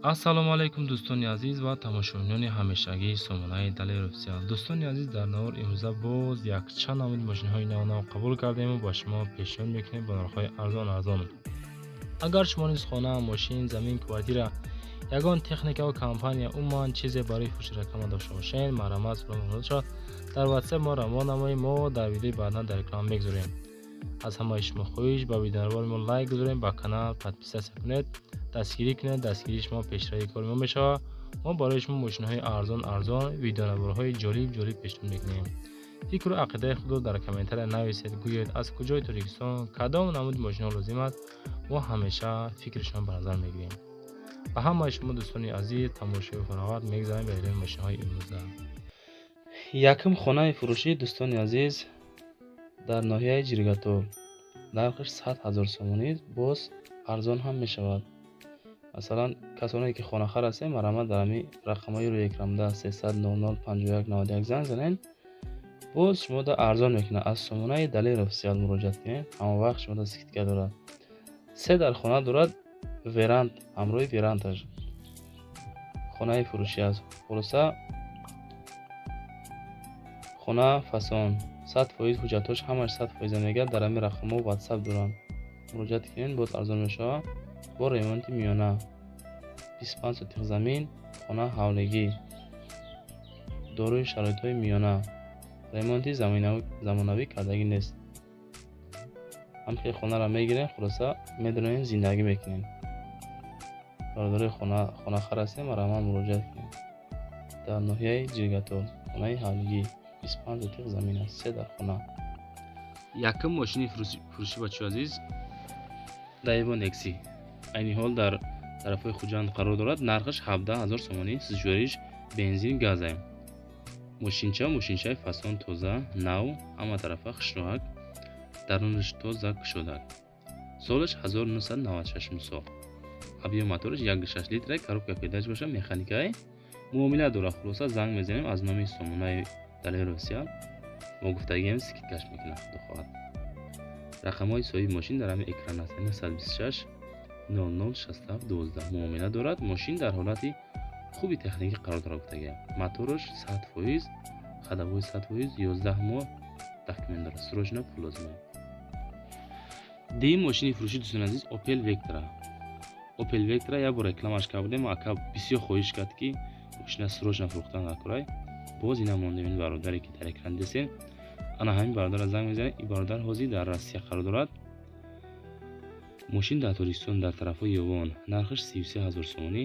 ассалому алайкум дӯстони азиз ва тамошобинони ҳамешагии сомонаи Далер Офисиал. дӯстони азиз, дар навор имрӯза боз якчанд намуди мошинҳои нав қабул кардему ба шумо пешниҳод мекунем бо нархҳои арзон. агар шумо низ хона, мошин, замин, квартира, ягон техникаву компания умуман чизе барои фурӯши рақама дошта бошед, марамат сурохшавад, дар WhatsApp мо равон намоед, мо дар видеои баъдан дар реклама мегузорем. аз ҳамаи шумо хоҳиш ба видеонавори мо лайк гузоред, ба канал подписатсия кунед, дастгирӣ кунед. дастгирии шумо пешравии кори мо мешавад. мо барои шумо мошинҳои арзон видеонаварҳои ҷолиб пешниҳод мекунем. фикру ақидаи худро дар комментария нависед, гӯед аз куҷои Тоҷикистон кадом намуди мошинҳо лозим аст. мо ҳамеша фикришон ба назар мегирем. ба ҳамаи шумо дӯстони азиз тамошои фароғат мегзарем ба дидани мошинҳои имрӯза. якум хонаи фурӯшӣ дӯстони азиз дар ноҳияи Ҷиргатол. нархш 100 000 сомонӣ, боз арзон ҳам мешавад. масалан касоне ки хонахар ҳастем, марамат дар ҳамин рақамҳои рӯи экранда 300 00 51 91 занг занед, боз шумо да арзон мекунад. аз сомонаи Далер Офисиал муроҷиат кунед, ҳама вақт шумо да скидка дорад. 3 дар хона дорад, веранд ҳамроҳи верандаш. хонаи фурӯшӣ аст. хулоса хона фасон 100% ҳуҷҷатош ҳамаш 100% мегӯяд. дар ҳамин рақамҳо WhatsApp дорам, муроҷиат кунед, боз арзон мешавад. бо ремонти миёна 25 сотиқ замин, хона ҳавлигӣ, дорои шароитҳои миёна, ремонти замонавӣ кардагӣ нест. ҳамхел хонаро мегирем, хулоса медонем зиндагӣ мекунем. бародари хонахар ҳастем, марамат муроҷиат кунед. дар ноҳияи Ҷиргатол, хонаи ҳавлигӣ 25 сотиқ замин аст, 3 дар хона. якум мошини фурӯшӣ бачаҳои азиз, Daewoo Nexi. айни ҳол дар тарафҳои Хуҷанд қарор дорад. нархш 17 000 сомонӣ, сӯзишвориш бензин газ аст. мошинчаи фасон тоза, нав, ҳама тарафа хушроҳак, дарунаш тоза кушодак. солаш 1996 мисол. объем мотораш 1.6 литр, коробка передач боша, механикаи муомила дорад. хулоса занг мезанем аз номи сомонаи Далер Офисиал, мо гуфтагием скидкаш мекунад. худо хоҳад. рақамҳои соҳиби мошин дар ҳамин экран аст. 926 00 67 12 муомила дорад. мошин дар ҳолати хуби техникӣ қарор дорад. гуфтагием моторош 100%, ходовой 100%, 11 моҳ документ дорад. срочно пул лозим аст. дим мошини фурӯшӣ дӯстони азиз, Opel Vectra. як бор рекламаш кардем, ака бисёр хоҳиш кард ки мошина срочно фурӯхтан накунад. боз ина монда мин бародаре ки дар экран дидесен, ана ҳамин бародар занг мезанед. ин бародар ҳозир дар Россия қарор дорад. мошин дар Тоҷикистон, дар тарафҳои Ёвон. нархш 33 000 сомонӣ,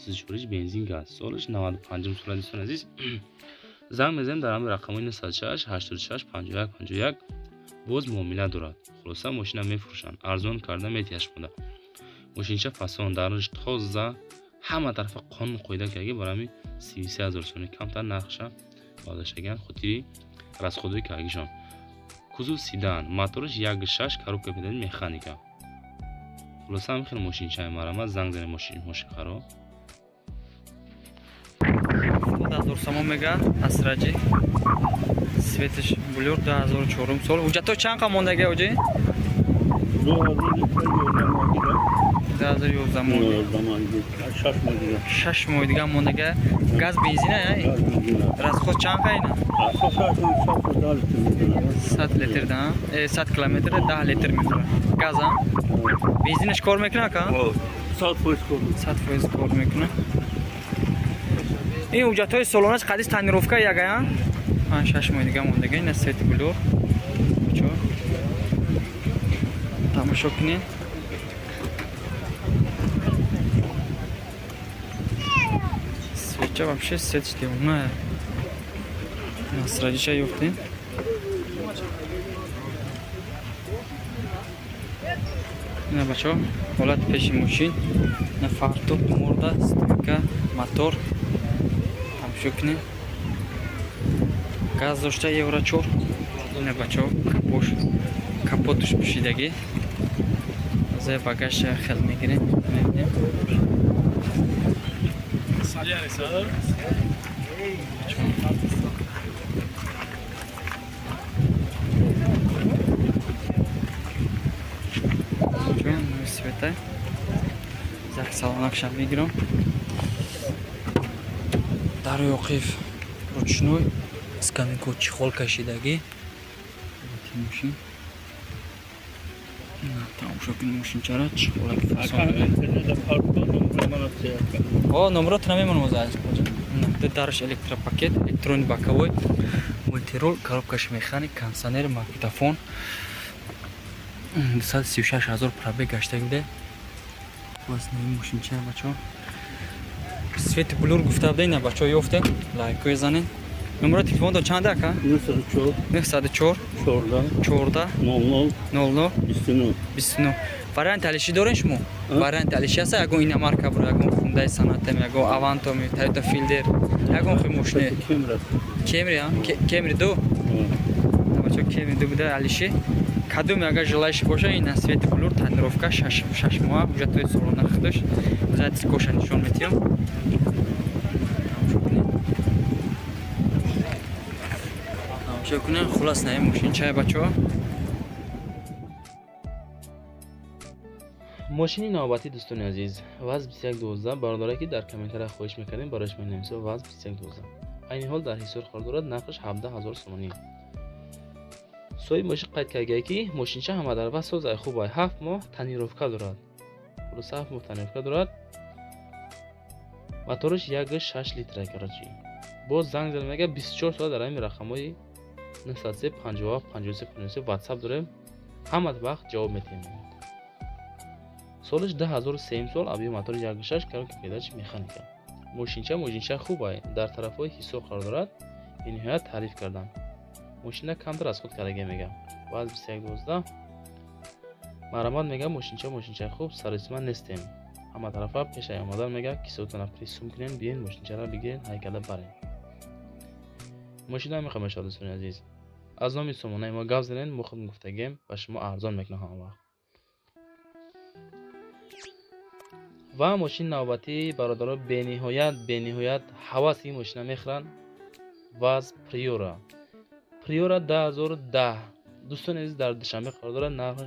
сӯзишвориш бензин газ. солаш 95 сол аст. дӯстони азиз, занг мезанем дар ҳамин рақамҳои 946 86 51 51, боз муомила дорад. хулоса мошина мефурӯшанд, арзон карда метиҳад шумода. мошинча фасон, дарунаш тоза, ҳама тарафа қонун қоида кардаги барами 33 000 сомонӣ. камтар нархша бардоштаган хотири расходҳои каргишон. кузов седан, мотораш 1.6, коробка передач механика. хулоса ҳамин хел мошинчаи марамат, занг занед мошинхаро. 1000 сомон мега асраҷи светиш блюр 2004 сол. ҳуҷҷато чанд қа мондагӣ оҷи? 2011 мондагӣ. 6 моҳ дига мондагӣ. газ бензина я? расход чанд қа ина? 100 литр да? 100 километр 10 литр мехӯрад. газ ам? бензинаш кор мекунад ка? 100% кор мекунад. ин ҳуҷҷатҳои солонаш қадис танировка яга? 6 моҳ дига мондагӣ. ина сет блюр. тамошо кунед. свеча вообще сет сделана. Насрадича ёфтем. ина бачаҳо ҳолат пеши мошин, на фартук, мурда, стойка, мотор. тамошо кунед. газ дошта евро 4. ина бачаҳо капотуш пӯшидагӣ. за багаж хел мегирем. света. یک سالانکشم بگیرم. در قیف رучной з каменку чехол кашидагӣ мошин тамошо кунед мошинчара чехолаки фасон номерот намемонам азиз хоҷа дараш электропакет электрони боковой мультирол коробкаш механик кондиционер магнитофон 236 000 пробег гашта буде бос нами мошинчара бачаҳо свети блур гуфта будед ина бачаҳо ёфтед лайкое занед номеро телефонто чанд ака 904 14 00 29 варианти алиши дорем шумо варианти алиши аст ягон ина марка буро ягон хундай санатем ягон авантоми тойота филдер ягон хуи мошине кемри ду бачаҳо кемри ду буда алиши кадом агар желаешь боша ина свети блур тонировка 6 моҳа уже то солона худош зайти коша нишон метиём کنیم خلاص نه ماشین چای بچه‌ها ماشین نوبتی دوستان عزیز واز 2112 برادری که در کامنت‌ها خواهش می‌کنیم براش می‌نویسیم واز 2112 این حال در حساب خرد دارد نرخش 17000 سومانی سوی ماشین قید کرده که ماشین چه هم در واسه ساز خوبه 7 ماه تنیروفکا دارد خلاص 7 ماه تنیروفکا دارد موتورش 1.6 لیتر کرده باز زنگ زدم میگه 24 ساعت در این رقمای 903 57 53 53 واتساپ داریم همه وقت جواب میدیم سالش 10003 سال ابی موتور 1.6 کارو که پیداش مکانیکا ماشینچه خوبه در طرفای حساب قرار دارد به نهایت تعریف کردم ماشین کمتر از خود کرده میگم واز 2112 مرامت میگه ماشینچه خوب سرسمان نیستیم همه طرفا پیش آمدن میگه کیسوتون پریسوم کنین بیاین ماشینچه را بگیرین هیکل برین ماشین میخوام شاد دوستان عزیز از نام سومونه ما گپ زدین ما خود گفتگیم و شما ارزان میکنه هم وقت و ماشین نوبتی برادرها به نهایت حواس این ماشین میخرن واز پریورا 2010 دوستان عزیز در دوشنبه قرار داره نرخش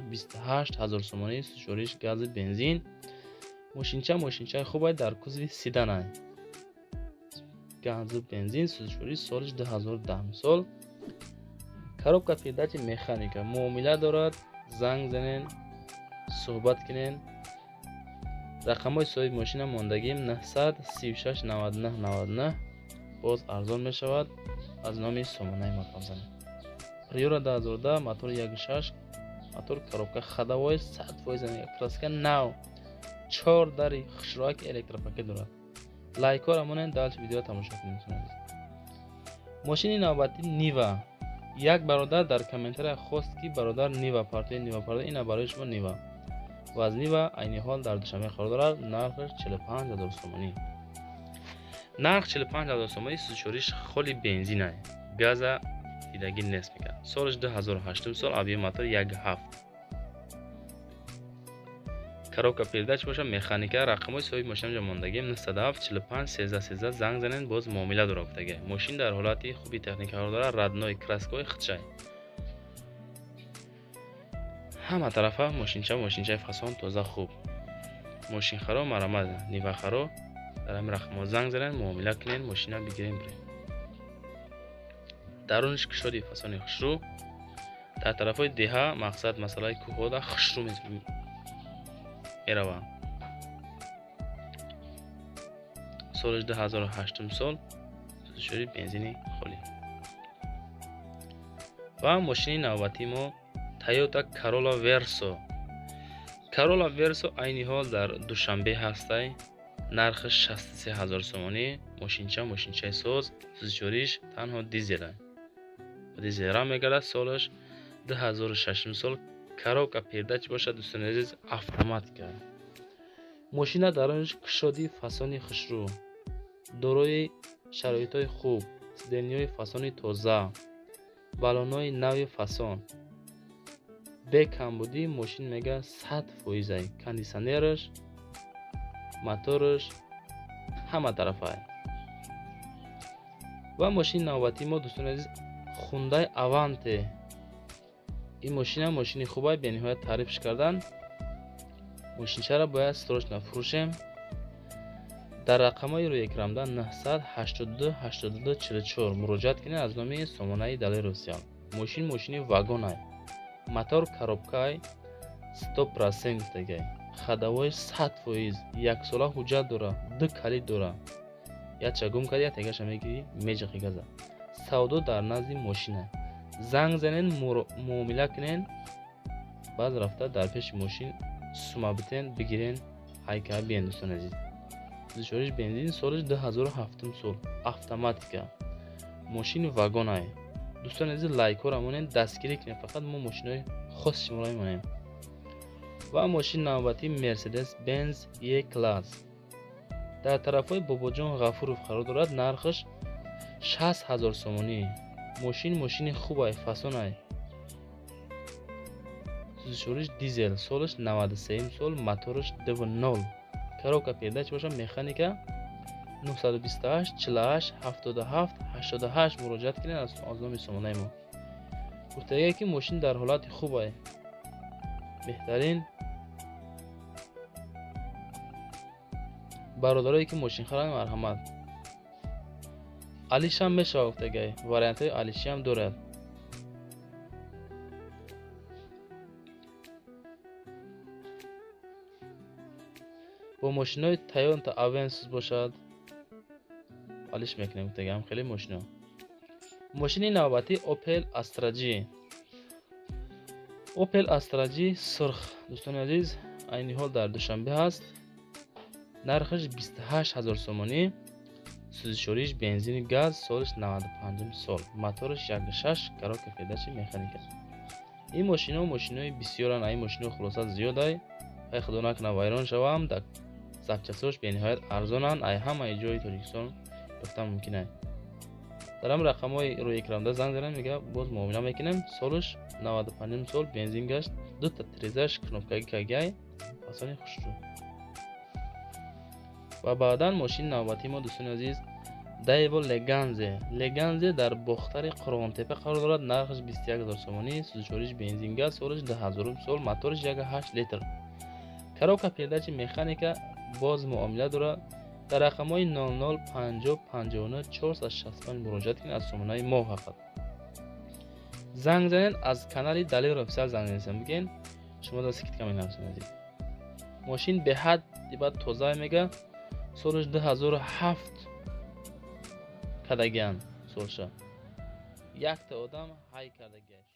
28000 سومانی شوریش گاز بنزین ماشینچه خوبه در کوزوی سیدان گاز بنزین سوزشوری سالش 2010 سال коробка передачи механика муомила дорад занг занен суҳбат кинен рақамҳои соҳиби мошина мондагим 936 99 99 боз арзон мешавад аз номи сомонаи матон занед приора 2010 мотор 1.6 мотор коробка ходовой 100% краска нав 4 дари хушроак электропакет дорад лайкор амонен далш видео тамошо кунед мошини навбати нива یک برادر در کامنت‌ها خواست که برادر نیوا پارتی اینا برای شما نیوا و از نیوا عین حال در دوشنبه قرار دارد نرخش 45000 سومانی نرخ 45000 سومانی سوزشوریش خالی بنزینه گاز دیدگی نیست میگه سالش 2008 سال ابی موتور 1.7 коробка передач باشه механика рақамҳои соҳиби мошина мондагӣ 97 45 13 13 занг занен боз муомила дора гуфтага мошин дар ҳолати хуби техника қарор дорад раднои краскаҳои худшай ҳама тарафа мошинчаи фасон тоза хуб мошинхаро марамад нивахаро дар ҳамин рақамҳо занг занен муомила кунен мошина бигирен бирен даруниш кушоди фасони хушрӯ дар тарафҳои деҳа мақсад масъалаи кӯҳода хушрӯ мерава солиш 2008 сол сӯзишори бензини холӣ ва мошини навбати мо Toyota Corolla Verso айни ҳол дар душанбе ҳастай нархш 63000 сомонӣ мошинчаи соз сӯзишориш танҳо дизелра мегардад солаш 2006 сол коробка передач бошад дӯстони азиз автоматика мошина дарунаш кушоди фасони хушрӯ дорои шароитҳои хуб сиденияи фасони тоза балонои нави фасон бе камбудӣ мошин мега 100% кондиционераш мотораш ҳама тарафа ва мошини навбати мо дӯстони азиз Hyundai Avante این ماشین خوبه به نهایت تعریفش کردن мошинчара бояд срочно фурӯшем. дар рақамҳои рӯекрамда 982 82 44 муроҷиат кунед аз номи сомонаи Далер Официал. мошини вагон ай. мотор коробкаи 100% гуфтагай. хадавои 100%, яксола ҳуҷҷат дора, ду калид дора. яча гум кард, ятагаша мегири меҷиқи газа. савдо дар назди мошина. занг занен, муомила кунен, баъд рафта дар пеши мошин сума битен, бигирен, ҳайка биен. дӯстон азиз, зушориш бензин, солиш 2007 сол, автоматика, мошини вагон ай. дӯстон азиз, лайкора монен, дастгирӣ кунед, фақат мо мошинои хос шуморо мемонем. ва мошин навбати Mercedes Benz E-Class дар тарафҳои Бобоҷон Ғафуров қарор дорад. нархаш 60000 сомонӣ. мошини хуб ай, фасон ай. сӯзишвориш дизел, солиш 93 сол, моториш 2.0, коробка передач боша, механика. 928 48 77 88 муроҷиат кунед аз номи сомонаи мо. гуфтаге ки мошин дар ҳолати хуб ай, беҳтарин. бародарое ки мошин харанд, марҳамат. алишам мешава гуфтагай, вариантҳои алишиам дорад. бо мошинои Toyota Avensis бошад, алиш мекунем гуфтагам. хеле мошино. мошини навбати Opel Astra G. Opel Astra G сурх, дӯстони азиз, айни ҳол дар душанбе ҳаст. нархаш 28000 сомонӣ. сӯзишвориш бензини газ, солиш 95 сол, моториш 1.6, коробка передачи механика. ин мошинои бисёран. ин мошинои хулоса зиёд ай. ай худо накуна вайрон шавам. запчастҳош бениҳоят арзонанд. ай ҳамаи ҷои Тоҷикистон ёфта мумкин ай. дар ҳам рақамҳои рӯекрамда занг занем, мега боз муомила мекунем. солиш 95 сол, бензин гашт, дута трезаш, кнопкаги кагай, фасони хушрӯ. ва баъдан мошини навбати мо, дӯстони азиз, Daewoo Leganze дар бохтари Қурғонтепа қарор дорад. нархаш 21000 сомонӣ. сӯзишвориш бензин газ, солиш 2000 сол, моториш 1.8 литр, коробка передачи механика, боз муомила дорад. дар рақамҳои 00 50 59 465 муроҷиат кунед аз сомонаи мо. фақат занг занед, аз канали Далер Официал занг занед, биген шумо да скидка менависед. азиз, мошин беҳадди бад тоза мега. солиш 2007 кадагиан солша. якта одам ҳай кардагиаш.